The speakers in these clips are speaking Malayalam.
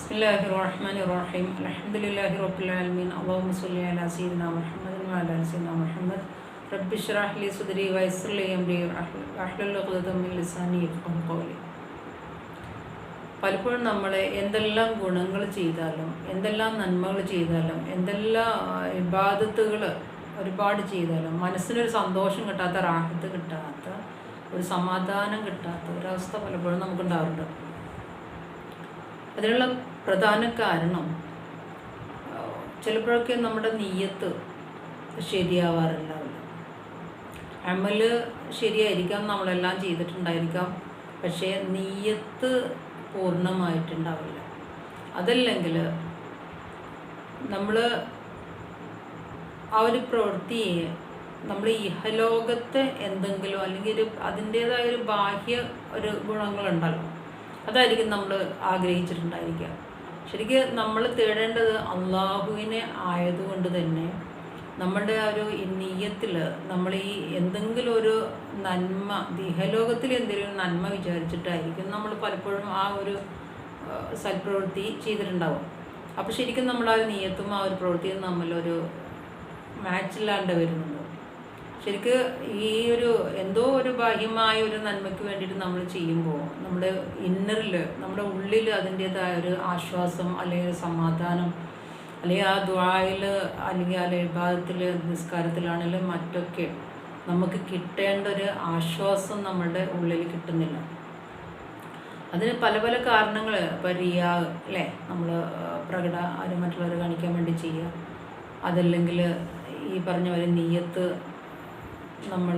ബിസ്മില്ലാഹിർറഹ്മാനിർറഹീം അൽഹംദുലില്ലാഹി റബ്ബിൽ ആലമീൻ അല്ലാഹുമ്മ സ്വല്ലി അലാ സയ്യിദിനാ മുഹമ്മദിൻ വഅലാ ആലി സയ്യിദിനാ മുഹമ്മദ് റബ്ബി ഇശ്റഹ് ലി സദ്രി വയസ്സിർ ലി അംരി വഹ്ലുൽ ഉഖ്ദതം മിൻ ലിസാനി യഫ്ഖഹു ഖൗലി. പലപ്പോഴും നമ്മൾ എന്തെല്ലാം ഗുണങ്ങൾ ചെയ്താലും എന്തെല്ലാം നന്മകൾ ചെയ്താലും എന്തെല്ലാം ഇബാദത്തുകൾ ഒരുപാട് ചെയ്താലും മനസ്സിനൊരു സന്തോഷം കിട്ടാത്ത, റാഹത്ത് കിട്ടാത്ത, ഒരു സമാധാനം കിട്ടാത്ത ഒരവസ്ഥ പലപ്പോഴും നമുക്കുണ്ടാവാറുണ്ട്. അതിനുള്ള പ്രധാന കാരണം ചിലപ്പോഴൊക്കെ നമ്മുടെ നീയത്ത് ശരിയാവാറില്ല. അമല് ശരിയായിരിക്കാം, നമ്മളെല്ലാം ചെയ്തിട്ടുണ്ടായിരിക്കാം, പക്ഷേ നീയത്ത് പൂർണ്ണമായിട്ടുണ്ടാവില്ല. അതല്ലെങ്കിൽ നമ്മൾ ആ ഒരു പ്രവൃത്തിയെ നമ്മൾ ഇഹലോകത്തെ എന്തെങ്കിലും അല്ലെങ്കിൽ അതിൻ്റേതായ ഒരു ബാഹ്യ ഒരു ഗുണങ്ങളുണ്ടല്ലോ, അതായിരിക്കും നമ്മൾ ആഗ്രഹിച്ചിട്ടുണ്ടായിരിക്കുക. ശരിക്കും നമ്മൾ തേടേണ്ടത് അള്ളാഹുവിനെ ആയതുകൊണ്ട് തന്നെ നമ്മളുടെ ആ ഒരു നീയത്തിൽ നമ്മൾ ഈ എന്തെങ്കിലും ഒരു നന്മ, ഇഹലോകത്തിൽ എന്തെങ്കിലും നന്മ വിചാരിച്ചിട്ടായിരിക്കും നമ്മൾ പലപ്പോഴും ആ ഒരു സൽപ്രവൃത്തി ചെയ്തിട്ടുണ്ടാവും. അപ്പോൾ ശരിക്കും നമ്മൾ ആ ഒരു നീയത്തും ആ ഒരു പ്രവൃത്തിയും തമ്മിലൊരു മാച്ചില്ലാണ്ട് വരുന്നുണ്ട്. ശരിക്ക് ഈ ഒരു എന്തോ ഒരു ബാഹ്യമായ ഒരു നന്മയ്ക്ക് വേണ്ടിയിട്ട് നമ്മൾ ചെയ്യുമ്പോൾ നമ്മുടെ ഇന്നറിൽ, നമ്മുടെ ഉള്ളിൽ അതിൻ്റേതായ ഒരു ആശ്വാസം അല്ലെങ്കിൽ സമാധാനം, അല്ലെങ്കിൽ ആ ദുആയിൽ അല്ലെങ്കിൽ ആ ഇബാദത്തിൽ, നിസ്കാരത്തിലാണെങ്കിലും മറ്റൊക്കെ നമുക്ക് കിട്ടേണ്ട ഒരു ആശ്വാസം നമ്മുടെ ഉള്ളിൽ കിട്ടുന്നില്ല. അതിന് പല പല കാരണങ്ങൾ. ഇപ്പോൾ റിയാ അല്ലേ, നമ്മൾ മറ്റുള്ളവരെ കാണിക്കാൻ വേണ്ടി ചെയ്യുക. അതല്ലെങ്കിൽ ഈ പറഞ്ഞ പോലെ നീയത്ത് നമ്മൾ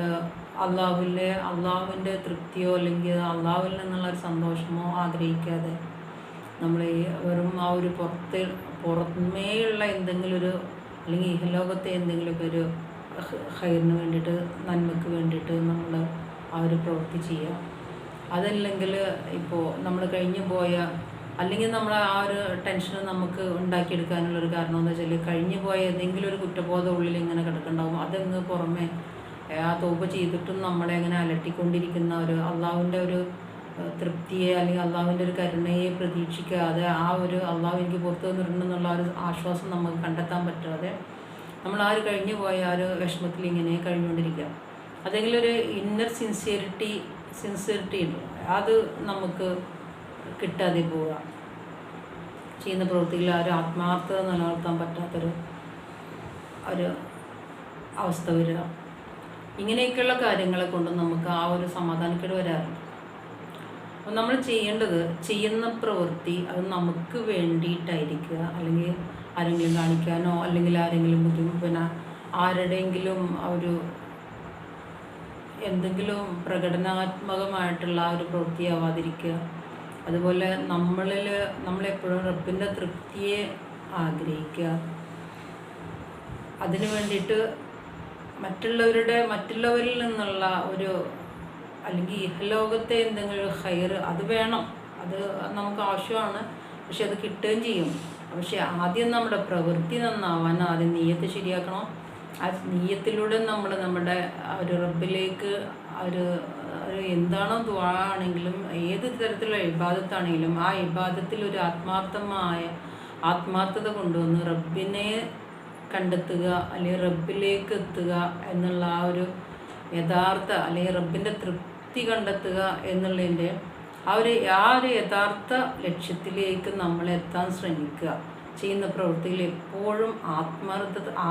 അള്ളാഹുവിൻ്റെ തൃപ്തിയോ അല്ലെങ്കിൽ അള്ളാഹുവിൽ നിന്നുള്ള ഒരു സന്തോഷമോ ആഗ്രഹിക്കാതെ നമ്മൾ ഈ വെറും ആ ഒരു പുറമേയുള്ള എന്തെങ്കിലും ഒരു അല്ലെങ്കിൽ ഇഹലോകത്തെ എന്തെങ്കിലുമൊക്കെ ഒരു ഖൈറിന് വേണ്ടിയിട്ട്, നന്മയ്ക്ക് വേണ്ടിയിട്ട് നമ്മൾ ആ ഒരു പ്രവൃത്തി ചെയ്യുക. അതല്ലെങ്കിൽ ഇപ്പോൾ നമ്മൾ കഴിഞ്ഞു പോയ, അല്ലെങ്കിൽ നമ്മൾ ആ ഒരു ടെൻഷൻ നമുക്ക് ഉണ്ടാക്കിയെടുക്കാനുള്ളൊരു കാരണം എന്താ വെച്ചാൽ കഴിഞ്ഞു പോയ ഏതെങ്കിലും ഒരു കുറ്റബോധം ഉള്ളിൽ ഇങ്ങനെ കിടക്കുന്നുണ്ടാവും. അതങ്ങ് പുറമെ ആ തൗബ ചെയ്തിട്ടും നമ്മളെ അങ്ങനെ അലട്ടിക്കൊണ്ടിരിക്കുന്ന ഒരു അള്ളാഹുവിൻ്റെ ഒരു തൃപ്തിയെ അല്ലെങ്കിൽ അള്ളാഹുവിൻ്റെ ഒരു കരുണയെ പ്രതീക്ഷിക്കാതെ ആ ഒരു അള്ളാഹു എനിക്ക് പുറത്തു വന്നിട്ടുണ്ടെന്നുള്ള ഒരു ആശ്വാസം നമുക്ക് കണ്ടെത്താൻ പറ്റാതെ നമ്മൾ ആ ഒരു കഴിഞ്ഞു പോയ ആ ഒരു വിഷമത്തിൽ ഇങ്ങനെ കഴിഞ്ഞുകൊണ്ടിരിക്കുക. അതെങ്കിലും ഒരു ഇന്നർ സിൻസിയറിറ്റി ഉണ്ട്, അത് നമുക്ക് കിട്ടാതെ പോവുക. ചെയ്യുന്ന പ്രവൃത്തിയിൽ ആ ഒരു ആത്മാർത്ഥത നിലനിർത്താൻ പറ്റാത്തൊരു അവസ്ഥ വരിക. ഇങ്ങനെയൊക്കെയുള്ള കാര്യങ്ങളെ കൊണ്ട് നമുക്ക് ആ ഒരു സമാധാനക്കേട് വരാറുണ്ട്. അപ്പോൾ നമ്മൾ ചെയ്യേണ്ടത്, ചെയ്യുന്ന പ്രവൃത്തി അത് നമുക്ക് വേണ്ടിയിട്ടായിരിക്കുക, അല്ലെങ്കിൽ ആരെങ്കിലും കാണിക്കാനോ അല്ലെങ്കിൽ ആരെങ്കിലും ആരുടെയെങ്കിലും ഒരു എന്തെങ്കിലും പ്രകടനാത്മകമായിട്ടുള്ള ആ ഒരു പ്രവൃത്തിയാവാതിരിക്കുക. അതുപോലെ നമ്മളെപ്പോഴും റബ്ബിൻ്റെ തൃപ്തിയെ ആഗ്രഹിക്കുക. അതിനു വേണ്ടിയിട്ട് മറ്റുള്ളവരിൽ നിന്നുള്ള ഒരു അല്ലെങ്കിൽ ഇഹലോകത്തെ എന്തെങ്കിലും ഒരു ഖൈർ അത് വേണം, അത് നമുക്ക് ആവശ്യമാണ്, പക്ഷെ അത് കിട്ടുകയും ചെയ്യും. പക്ഷെ ആദ്യം നമ്മുടെ പ്രവൃത്തി നന്നാവാൻ ആദ്യം നീയത്ത് ശരിയാക്കണം. ആ നീയത്തിലൂടെ നമ്മുടെ ഒരു റബ്ബിലേക്ക് ഒരു എന്താണോ ദുആ ആണെങ്കിലും ഏത് തരത്തിലുള്ള ഇബാദത്താണെങ്കിലും ആ ഇബാദത്തിൽ ഒരു ആത്മാർത്ഥത കൊണ്ടുവന്ന് റബ്ബിനെ കണ്ടെത്തുക അല്ലെങ്കിൽ റബ്ബിലേക്ക് എത്തുക എന്നുള്ള ആ ഒരു യഥാർത്ഥ അല്ലെങ്കിൽ റബ്ബിൻ്റെ തൃപ്തി കണ്ടെത്തുക എന്നുള്ളതിൻ്റെ ആ ഒരു യഥാർത്ഥ ലക്ഷ്യത്തിലേക്ക് നമ്മളെത്താൻ ശ്രമിക്കുക. ചെയ്യുന്ന പ്രവൃത്തിയിൽ എപ്പോഴും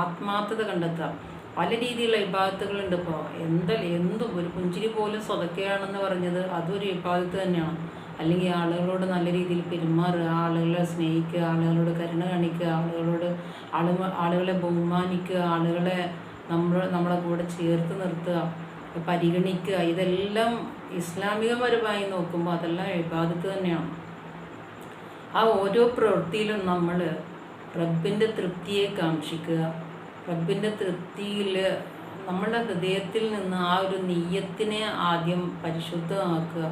ആത്മാർത്ഥത കണ്ടെത്തുക. പല രീതിയിലുള്ള ഇബാദത്തുകളുണ്ട്. ഇപ്പോൾ എന്തും ഒരു പുഞ്ചിരി പോലും സ്വതക്കയാണെന്ന് പറഞ്ഞത് അതൊരു ഇബാദത്ത് തന്നെയാണ്. അല്ലെങ്കിൽ ആളുകളോട് നല്ല രീതിയിൽ പെരുമാറുക, ആളുകളെ സ്നേഹിക്കുക, ആളുകളോട് കരുണ കാണിക്കുക, ആളുകളെ ബഹുമാനിക്കുക, ആളുകളെ നമ്മളെ കൂടെ ചേർത്ത് നിർത്തുക, പരിഗണിക്കുക, ഇതെല്ലാം ഇസ്ലാമികപരമായി നോക്കുമ്പോൾ അതെല്ലാം ഇബാദത്ത് തന്നെയാണ്. ആ ഓരോ പ്രവൃത്തിയിലും നമ്മൾ റബ്ബിൻ്റെ തൃപ്തിയെ കാക്ഷിക്കുക. റബ്ബിൻ്റെ തൃപ്തിയിൽ നമ്മുടെ ഹൃദയത്തിൽ നിന്ന് ആ ഒരു നീയത്തിനെ ആദ്യം പരിശുദ്ധമാക്കുക.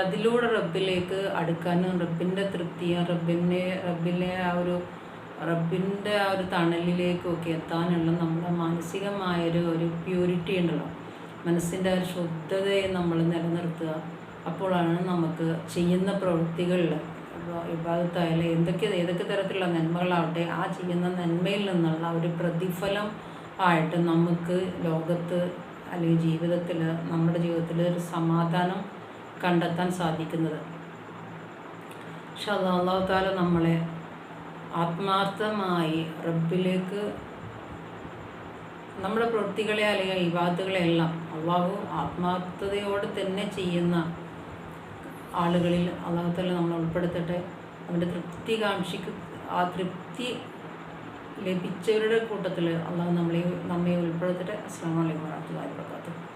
അതിലൂടെ റബ്ബിലേക്ക് അടുക്കാനും റബ്ബിൻ്റെ തൃപ്തിയും റബ്ബിൻ്റെ ആ ഒരു തണലിലേക്കൊക്കെ എത്താനുള്ള നമ്മുടെ മാനസികമായൊരു പ്യൂരിറ്റി ഉണ്ടല്ലോ, മനസ്സിൻ്റെ ഒരു ശുദ്ധതയെ നമ്മൾ നിലനിർത്തുക. അപ്പോഴാണ് നമുക്ക് ചെയ്യുന്ന പ്രവൃത്തികളിൽ ഇബാദത്തായാലും ഏതൊക്കെ തരത്തിലുള്ള നന്മകളാവട്ടെ, ആ ചെയ്യുന്ന നന്മയിൽ നിന്നുള്ള ഒരു പ്രതിഫലം ആയിട്ട് നമുക്ക് ലോകത്ത് അല്ലെങ്കിൽ ജീവിതത്തിൽ, നമ്മുടെ ജീവിതത്തിൽ ഒരു സമാധാനം കണ്ടെത്താൻ സാധിക്കുന്നത്. പക്ഷെ അല്ലാഹു തആല നമ്മളെ ആത്മാർത്ഥമായി റബ്ബിലേക്ക് നമ്മുടെ പ്രവൃത്തികളെ അല്ലെങ്കിൽ ഇബാദത്തുകളെല്ലാം അള്ളാഹു ആത്മാർത്ഥതയോടെ തന്നെ ചെയ്യുന്ന ആളുകളിൽ അള്ളാഹു തആല നമ്മളെ ഉൾപ്പെടുത്തട്ടെ. അവൻ്റെ തൃപ്തി ആ തൃപ്തി ലഭിച്ചവരുടെ കൂട്ടത്തിൽ അള്ളാഹു നമ്മെ ഉൾപ്പെടുത്തട്ടെ. അസ്സലാമു അലൈക്കും വറഹ്മത്തുള്ളാഹി വബറകാതുഹു.